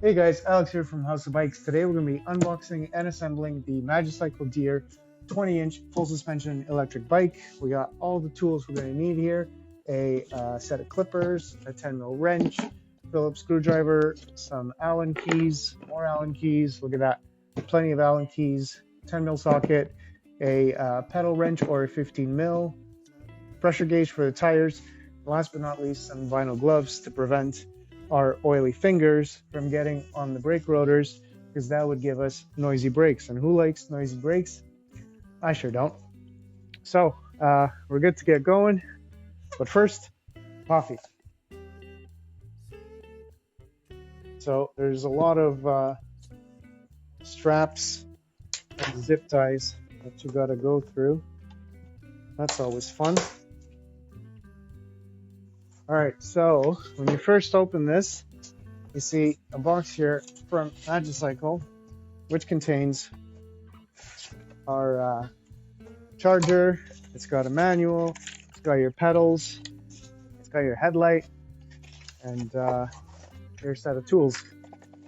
Hey guys, Alex here from House of Bikes. Today we're going to be unboxing and assembling the Magicycle Deer 20-inch full suspension electric bike. We got all the tools we're going to need here: a set of clippers, a 10mm wrench, Phillips screwdriver, some Allen keys, more Allen keys. Look at that, plenty of Allen keys, 10mm socket, a pedal wrench or a 15mm, pressure gauge for the tires. Last but not least, some vinyl gloves to prevent our oily fingers from getting on the brake rotors, because that would give us noisy brakes. And who likes noisy brakes? I sure don't. So we're good to get going. But first, coffee. So there's a lot of straps and zip ties that you got to go through. That's always fun. All right, so when you first open this, you see a box here from Magicycle, which contains our charger. It's got a manual, it's got your pedals, it's got your headlight, and your set of tools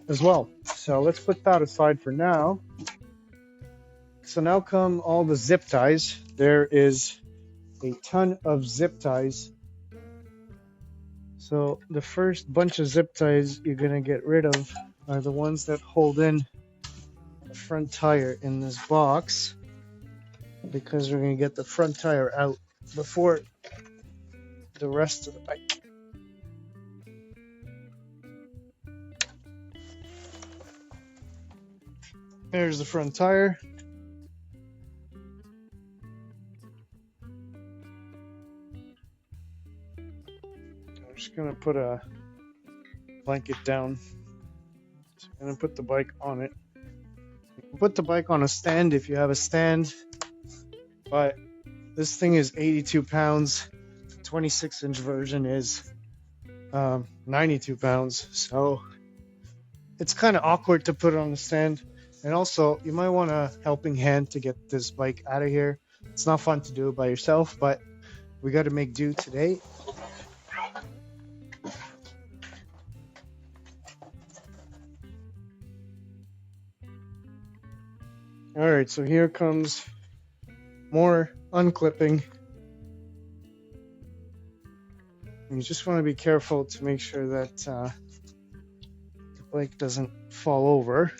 as well. So let's put that aside for now. So now come all the zip ties. There is a ton of zip ties. So the first bunch of zip ties you're going to get rid of are the ones that hold in the front tire in this box, because we're going to get the front tire out before the rest of the bike. There's the front tire. I'm just going to put a blanket down. So I'm going to put the bike on it. You can put the bike on a stand if you have a stand, but this thing is 82 pounds. The 26-inch version is 92 pounds. So it's kind of awkward to put it on the stand. And also, you might want a helping hand to get this bike out of here. It's not fun to do it by yourself, but we got to make do today. All right, so here comes more unclipping. And you just want to be careful to make sure that the bike doesn't fall over.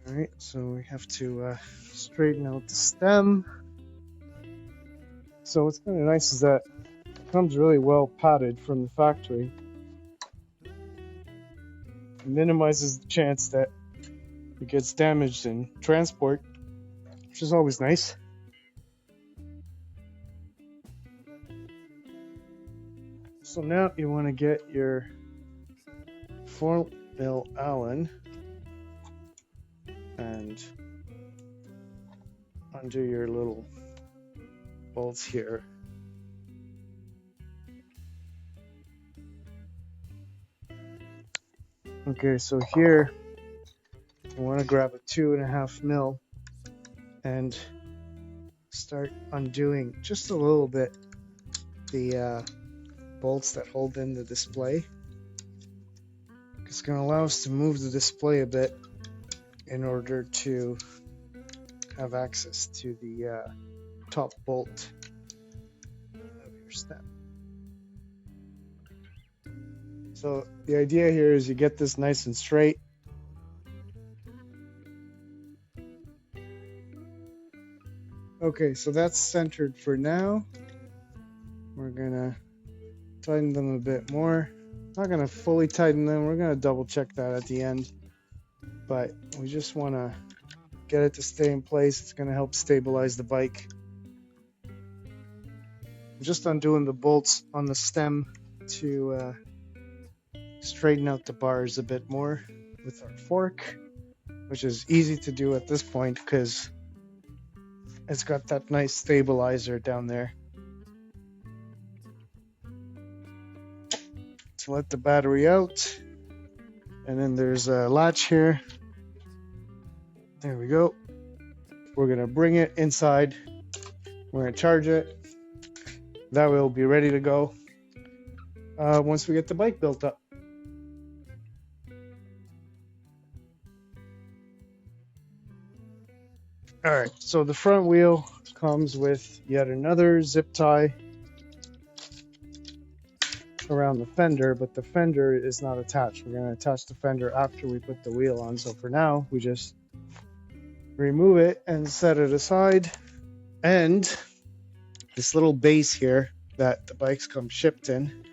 All right, so we have to straighten out the stem. So what's kind of nice is that it comes really well padded from the factory. It minimizes the chance that it gets damaged in transport, which is always nice. So now you want to get your 4mm Allen and undo your little bolts here. Okay, so here you want to grab a 2.5mm and start undoing just a little bit the bolts that hold in the display. It's going to allow us to move the display a bit in order to have access to the top bolt of your step. So the idea here is you get this nice and straight. Okay, so that's centered for now. We're gonna tighten them a bit more. Not gonna fully tighten them, we're gonna double check that at the end. But we just wanna get it to stay in place. It's gonna help stabilize the bike. I'm just undoing the bolts on the stem to straighten out the bars a bit more with our fork, which is easy to do at this point because it's got that nice stabilizer down there. To let the battery out, and then there's a latch here. There we go. We're gonna bring it inside. We're gonna charge it. That way it'll be ready to go once we get the bike built up. All right, so the front wheel comes with yet another zip tie around the fender, but the fender is not attached. We're going to attach the fender after we put the wheel on. So for now, we just remove it and set it aside. And this little base here that the bikes come shipped in,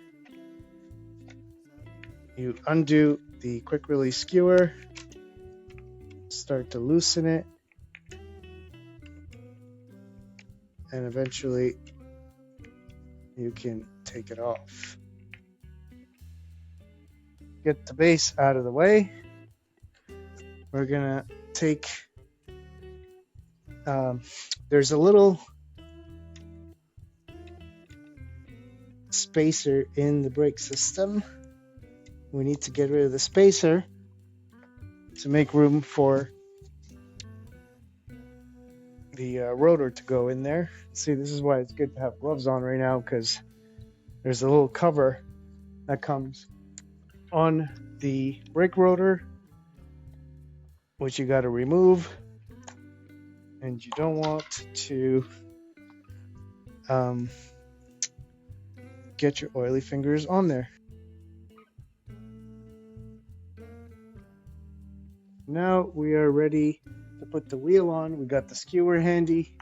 you undo the quick release skewer, start to loosen it, and eventually you can take it off. Get the base out of the way. We're gonna take, there's a little spacer in the brake system. We need to get rid of the spacer to make room for the rotor to go in there. See, this is why it's good to have gloves on right now, because there's a little cover that comes on the brake rotor, which you got to remove, and you don't want to get your oily fingers on there. Now we are ready to put the wheel on. We got the skewer handy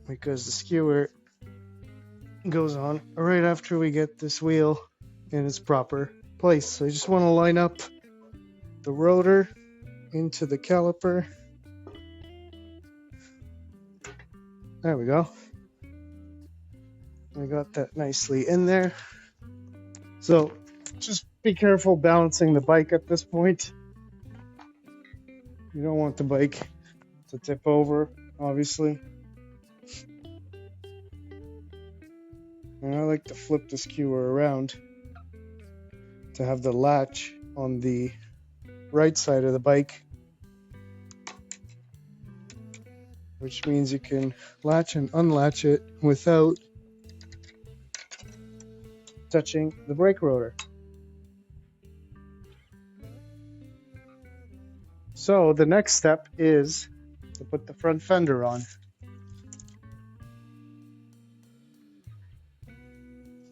because the skewer goes on right after we get this wheel in its proper place. So you just want to line up the rotor into the caliper. There we go. I got that nicely in there. So just be careful balancing the bike at this point. You don't want the bike to tip over, obviously. And I like to flip the skewer around to have the latch on the right side of the bike, which means you can latch and unlatch it without touching the brake rotor. So the next step is to put the front fender on.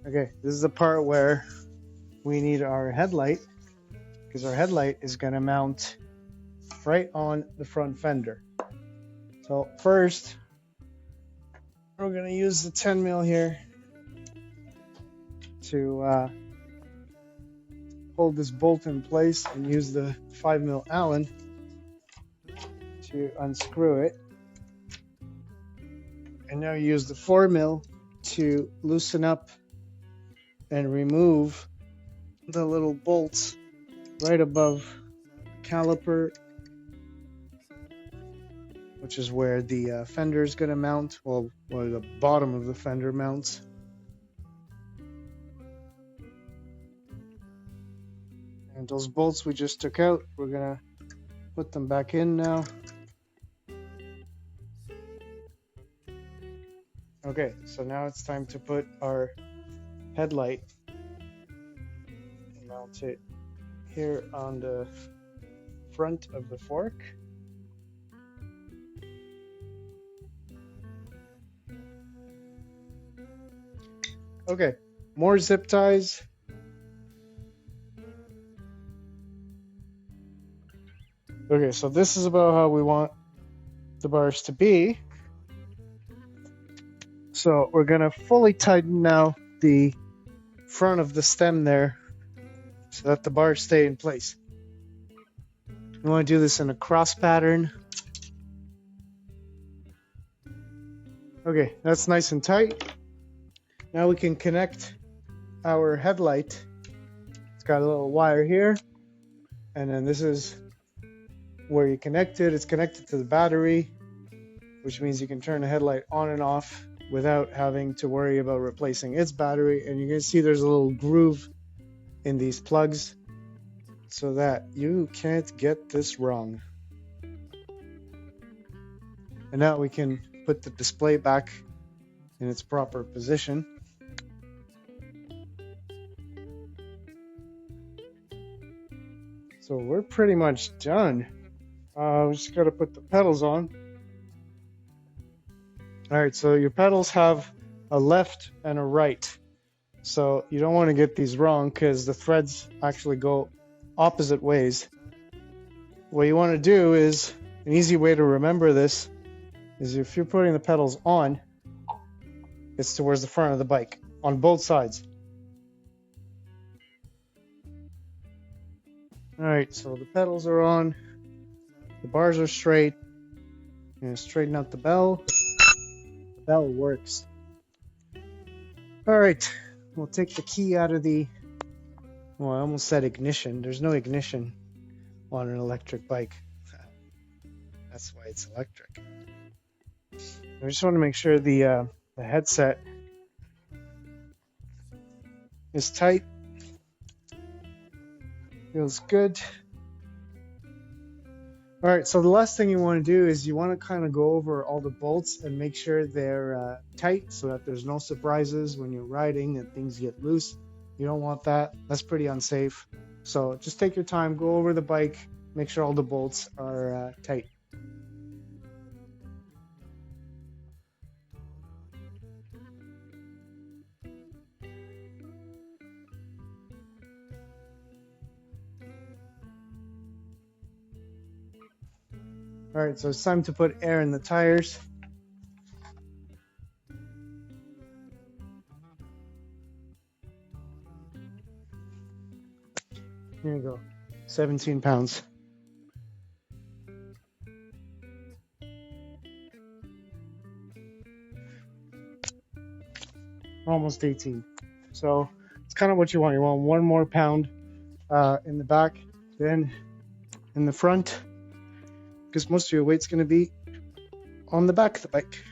Okay, this is the part where we need our headlight, because our headlight is going to mount right on the front fender. So first, we're going to use the 10 mil here to hold this bolt in place, and use the 5 mil Allen to unscrew it. And now use the 4 mil to loosen up and remove the little bolts right above the caliper, which is where the fender is going to mount, well, where the bottom of the fender mounts. And those bolts we just took out, we're going to put them back in now. Okay, so now it's time to put our headlight, mount it here on the front of the fork. Okay, more zip ties. Okay, so this is about how we want the bars to be. So we're going to fully tighten now the front of the stem there so that the bars stay in place. We want to do this in a cross pattern. Okay, that's nice and tight. Now we can connect our headlight. It's got a little wire here, and then this is where you connect it. It's connected to the battery, which means you can turn the headlight on and off without having to worry about replacing its battery. And you can see there's a little groove in these plugs so that you can't get this wrong. And now we can put the display back in its proper position. So we're pretty much done. We just got to put the pedals on. All right, so your pedals have a left and a right. So you don't want to get these wrong because the threads actually go opposite ways. What you want to do is, an easy way to remember this is if you're putting the pedals on, it's towards the front of the bike on both sides. All right, so the pedals are on, the bars are straight. I'm going to straighten out the bell. The bell works. All right, we'll take the key out of the, well, I almost said ignition. There's no ignition on an electric bike. That's why it's electric. I just want to make sure the headset is tight. Feels good. All right, so the last thing you want to do is you want to kind of go over all the bolts and make sure they're tight so that there's no surprises when you're riding and things get loose. You don't want that. That's pretty unsafe. So just take your time, go over the bike, make sure all the bolts are tight. All right, so it's time to put air in the tires. Here you go, 17 pounds. Almost 18. So it's kind of what you want. You want 1 more pound in the back, then in the front, because most of your weight's going to be on the back of the bike.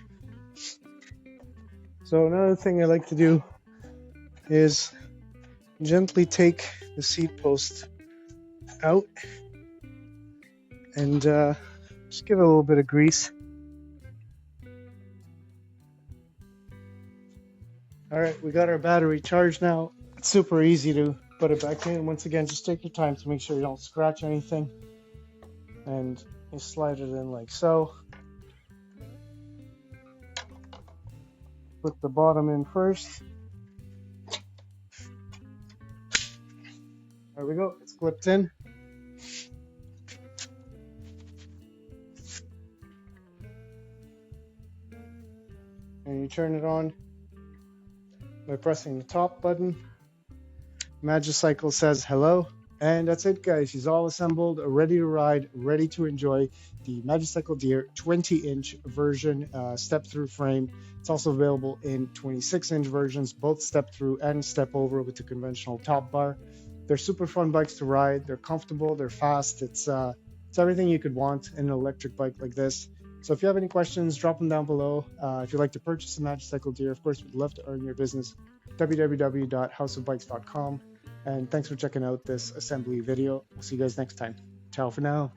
So another thing I like to do is gently take the seat post out and just give it a little bit of grease. All right, we got our battery charged now. It's super easy to put it back in. Once again, just take your time to make sure you don't scratch anything. And you slide it in like so. Put the bottom in first. There we go, it's clipped in. And you turn it on by pressing the top button. Magicycle says hello. And that's it, guys. She's all assembled, ready to ride, ready to enjoy the Magicycle Deer 20-inch version step-through frame. It's also available in 26-inch versions, both step-through and step-over with the conventional top bar. They're super fun bikes to ride. They're comfortable. They're fast. It's everything you could want in an electric bike like this. So if you have any questions, drop them down below. If you'd like to purchase a Magicycle Deer, of course, we'd love to earn your business. www.houseofbikes.com. And thanks for checking out this assembly video. We'll see you guys next time. Ciao for now.